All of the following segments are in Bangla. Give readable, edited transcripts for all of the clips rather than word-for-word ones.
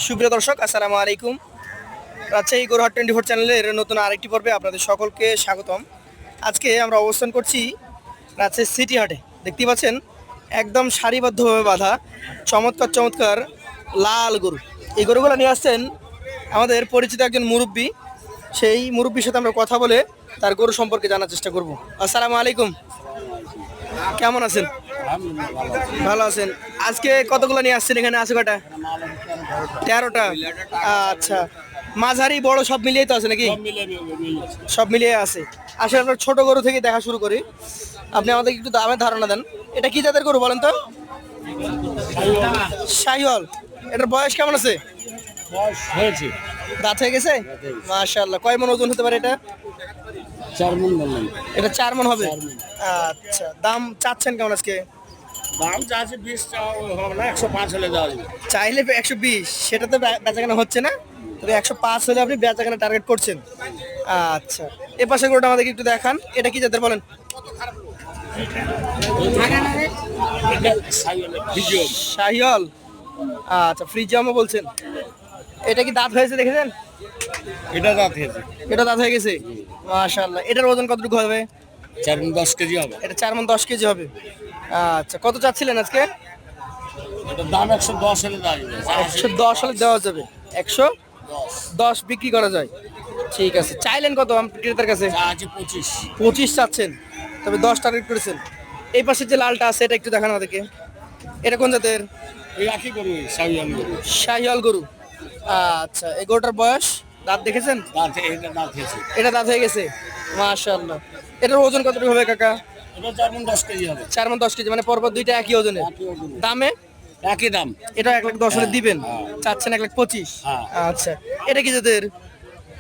সুপ্রিয় দর্শক, আসসালামু আলাইকুম। রাজশাহী গরুহাট 24 চ্যানেলের নতুন আরেকটি পর্বে আপনাদের সকলকে স্বাগতম। আজকে আমরা অবস্থান করছি রাজশাহী সিটি হাটে। দেখতে পাচ্ছেন একদম সারিবদ্ধভাবে বাঁধা চমৎকার চমৎকার লাল গরু। এই গরুগুলো নিয়ে আসছেন আমাদের পরিচিত একজন মুরব্বী। সেই মুরব্বীর সাথে আমরা কথা বলে তার গরু সম্পর্কে জানার চেষ্টা করব। আসসালামু আলাইকুম, কেমন আছেন? ভালো আছেন। আজকে কতগুলো নিয়ে আসছেন এখানে? আছে কটা? 13টা। আচ্ছা, মাঝারি বড় সব মিলিয়ে তো আছে নাকি? সব মিলিয়ে আছে। আসলে আপনার ছোট গরু থেকে দেখা শুরু করি। আপনি আমাদেরকে একটু দামের ধারণা দেন। এটা কি জাতের গরু বলেন তো? শাহিওয়াল। এটার বয়স কেমন আছে? দাঁত হয়ে গেছে? মাশাআল্লাহ। কয় মণ ওজন হতে পারে এটা? 4 মণ বললেন। এটা 4 মণ হবে। আচ্ছা, দাম চাচ্ছেন কেমন আজকে? দাম চাচ্ছে 20 হবে না, 105 হলে দেওয়া যাবে। চাইলে 120, সেটা তো বেচাকেনা হচ্ছে না। তবে 105 হলে আপনি বেচাকেনা টার্গেট করছেন। আচ্ছা, এ পাশে গরুটা আমাদেরকে একটু দেখান। এটা কি জাতের বলেন? শাহিওয়াল। আচ্ছা, ফ্রিজিয়ামও বলছেন। এটা কি দাঁত হয়েছে দেখেছেন? এটা দাঁত হয়েছে। এটা দাঁত হয়ে গেছে। মাশাআল্লাহ। এটার ওজন কতটুকু হবে? 4 মণ 10 কেজি হবে। এটা 4 মণ 10 কেজি হবে। আচ্ছা, কত চাচ্ছিলেন আজকে? এটার দাম 110 হলে দেওয়া যাবে। 110 হলে দেওয়া যাবে। 110 বিক্রি করা যায়। ঠিক আছে। চাইলেন কত ক্রেতার কাছে? চাচ্ছে 25। 25 চাচ্ছেন, তবে 10 টার্গেট করেছেন। এই পাশে যে লালটা আছে এটা একটু দেখান আমাদেরকে। এটা কোন জাতের? এই একই গরু, শাহিওয়াল গরু। শাহিওয়াল গরু। আচ্ছা, এই গরুটার বয়স দাঁত দেখেছেন? এটা দাঁত হয়েছে। এটা দাঁত হয়ে গেছে। মাশাআল্লাহ। এটার ওজন কতটুকু হবে কাকা? এটা 4 মণ 10 কেজি হবে। 4 মণ 10 কেজি, মানে পরপর দুইটা একই ওজনে। একই ওজনে। দামে একই দাম। এটা 1,10,000 হলে দিবেন। চাচ্ছেন 1,25,000। হ্যাঁ। আচ্ছা, এটা কি জাতের?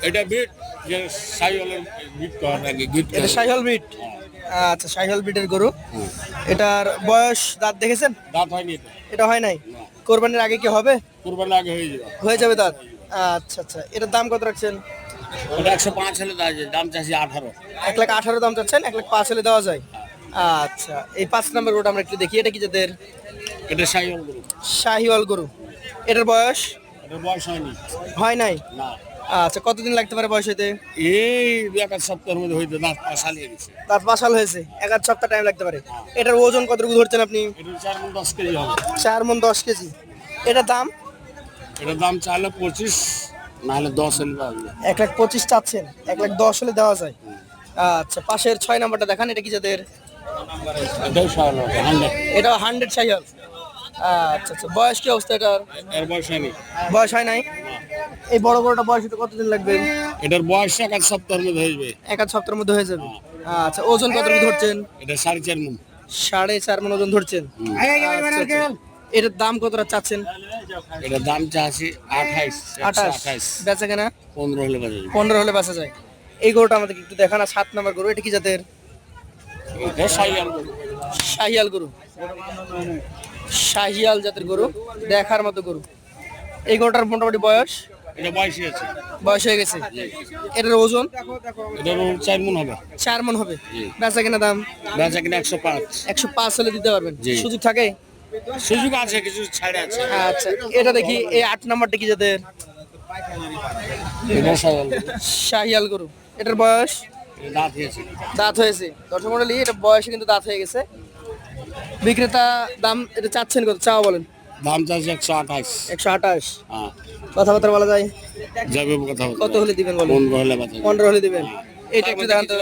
এটা বিট, যে শাহিওয়ালের বিট করা থাকে, গিট এটা শাহিওয়াল বিট। আচ্ছা, শাহিওয়াল বিটের গরু। এটার বয়স দাঁত দেখেছেন? দাঁত হয়নি এটা। এটা হয় নাই। কোরবানির আগে কি হবে? কুরবানির আগে হয়ে যাবে। হয়ে যাবে দাঁত। আচ্ছা আচ্ছা, এটার দাম কত রাখছেন? ওটা 105 হলে দেওয়া যাবে। দাম চাচ্ছি 18। 1,18,000 দাম চাচ্ছেন, 1,05,000 হলে দেওয়া যায়। আচ্ছা, এই 5 নম্বর গরুটা আমরা একটু দেখি। এটা কি জাতের? এটা শাহিওয়াল গরু। শাহিওয়াল গরু। এটার বয়স এটার বয়স হয়নি। হয় নাই। না। আচ্ছা, কতদিন লাগতে পারে বয়স হইতে? এই 1 সপ্তাহের মধ্যে হইতে দাঁত পাশালিয়ে গেছে। দাঁত পাশাল হয়েছে, 1 সপ্তাহ টাইম লাগতে পারে। এটার ওজন কতটুকু ধরছেন আপনি? এটা 4 মণ 10 কেজি হবে। 4 মণ 10 কেজি। এটার দাম? এটার দাম চাইলে 25, নাহলে 10 হলে দেওয়া যাবে। 1,25,000 চাচ্ছেন, 1,10,000 হলে দেওয়া যায়। আচ্ছা, পাশের 6 নম্বরটা দেখান। এটা কি জাতের? এটাও শাহিওয়াল 100। এটাও 100 শাহিওয়াল। আচ্ছা আচ্ছা, বয়স কি অবস্থা এটার? এর বয়স হয়নি। বয়স হয় নাই। এই বড় গরুটা বয়স হতে কতদিন লাগবে? এটার বয়স 1 সপ্তাহের মধ্যে হয়ে যাবে। 1 সপ্তাহের মধ্যে হয়ে যাবে। আচ্ছা, ওজন কতটুকু ধরছেন? এটা 4.5 মণ। 4.5 মণ ওজন ধরছেন। আচ্ছা, আচ্ছা। এটার দাম কতটা চাচ্ছেন? এটার দাম চাচ্ছি 28। 28। বেচা কেনা 15 হলে বাজে। 15 হলে বেচা যায়। এই গরুটা আমাদেরকে একটু দেখান। 7 নম্বর গরু। এটা কি জাতের? এটা শাহিওয়াল গরু। শাহিয়াল গরু। শাহিয়াল জাতের গরু, দেখার মতো গরু। এই গরুটার মোটামুটি বয়স? এটা বয়স হয়েছে। বয়স হয়ে গেছে। এটার ওজন? এটার 4 মণ হবে। 4 মণ হবে। বেচা কেনা দাম? বেচা কিনা 105। 105 হলে দিতে পারবেন? জি। সুযোগ থাকে? সুযোগ আছে, কিছু ছাড় আছে। আচ্ছা, এটা দেখি। এই 8 নম্বরটা কি জাতের? এটা শাহিওয়াল গরু। শাহিয়াল গরু। এটার বয়স? এটা দাঁত হয়েছে। দাঁত হয়েছে। দর্শক মণ্ডলী, এটা বয়সে কিন্তু দাঁত হয়ে গেছে। বিক্রেতা দাম এটা চাচ্ছেন কত? চাও বলেন। দাম চাচ্ছি 128। 128। হ্যাঁ, কথাবার্তা বলা যায়? যাবে কথা বলতে। কত হলে দিবেন বলেন? 15 হলে বাজে। 15 হলে দিবেন। এটা একটু দেখান তো।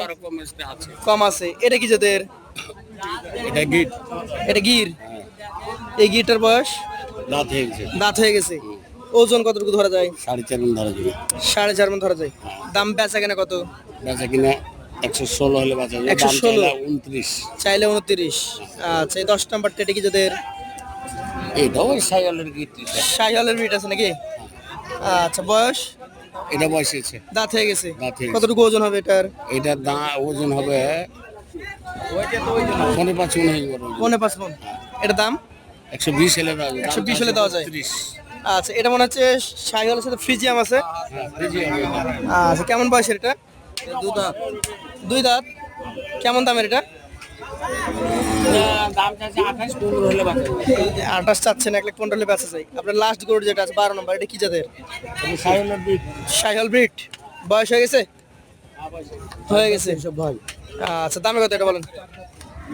আছে। কম আছে। এটা কি জাতের? এটা গিট। এটা গির। এই গিরটার বয়স? দাঁত হয়ে গেছে। দাঁত হয়ে গেছে। ওজন কতটুকু ধরা যায়? 4.5 মণ ধরা যাবে। 4.5 মণ ধরা যায়। দাম বেচা কেনা কত? বেচা কিনা 116 হলে বাজে। 116? 29। চাইলে 29। আচ্ছা, এই 10 নম্বরটা এটা কি জাতের? এটাও ওই শাহিওয়ালের গিট। শাহিওয়ালের বিট আছে নাকি? আচ্ছা, বয়স? এটা বয়স হয়েছে। দাঁত হয়ে গেছে। দাঁত হয়ে গেছে। কতটুকু ওজন হবে এটার? এটার ওজন হবে 15 মণ হয়ে যাবে। 5.5 মণ। এটার দাম? 120 হলে দেওয়া যাবে। 120 হলে দেওয়া যায়। 30। আচ্ছা, এটা মনে হচ্ছে শাহিওয়ালের সাথে ফ্রিজিয়াম আছে। আচ্ছা, কেমন বয়সের এটা? 2 দাঁত। 2 দাঁত। কেমন দামের এটা? দাম চাইছে 28-15 হলে বাঁচা 28 চাচ্ছেন, 1,15,000 হলে বেচা যায়। আপনার লাস্ট গরু যেটা আছে 12 নম্বর, এটা কি জাতের? শাহিওয়াল ব্রিড। বয়স হয়ে গেছে? হয়ে গেছে সব ভাই আচ্ছা, দামে কত এটা বলেন?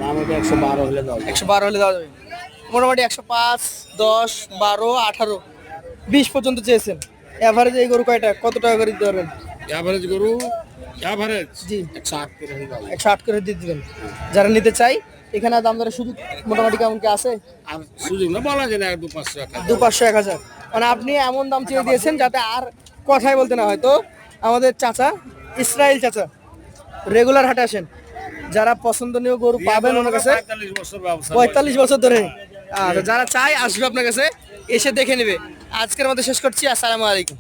দাম এটা 112 হলে দাও 112 হলে দেওয়া যাবে। মোটামুটি 105, 10, 12, 18, 20 পর্যন্ত চেয়েছেন। এভারেজ এই গরু কয়টা, কত টাকা করে দিতে পারবেন? এভারেজ গরু এভারেজ জি 108 করে হলে দাও 108 করে দিয়ে দিবেন। যারা নিতে চাই এখানে দাম দরে শুধু মোটামুটি কেমন কি আছে? আর সুযোগ না বলা যায় না 2-500 টাকা 200, 500, 1000। মানে আপনি এমন দাম চেয়ে দিয়েছেন যাতে আর কথাই বলতে না হয়। তো আমাদের চাচা, ইসরায়েল চাচা, রেগুলার হাটে আসেন। যারা পছন্দনীয় গরু পাবেন ওনার কাছে 45 বছর ব্যবসা 45 বছর ধরে। আর যারা চায় আসবে আপনার কাছে, এসে দেখে নেবে। আজকের মতো শেষ করছি। আসসালামু আলাইকুম।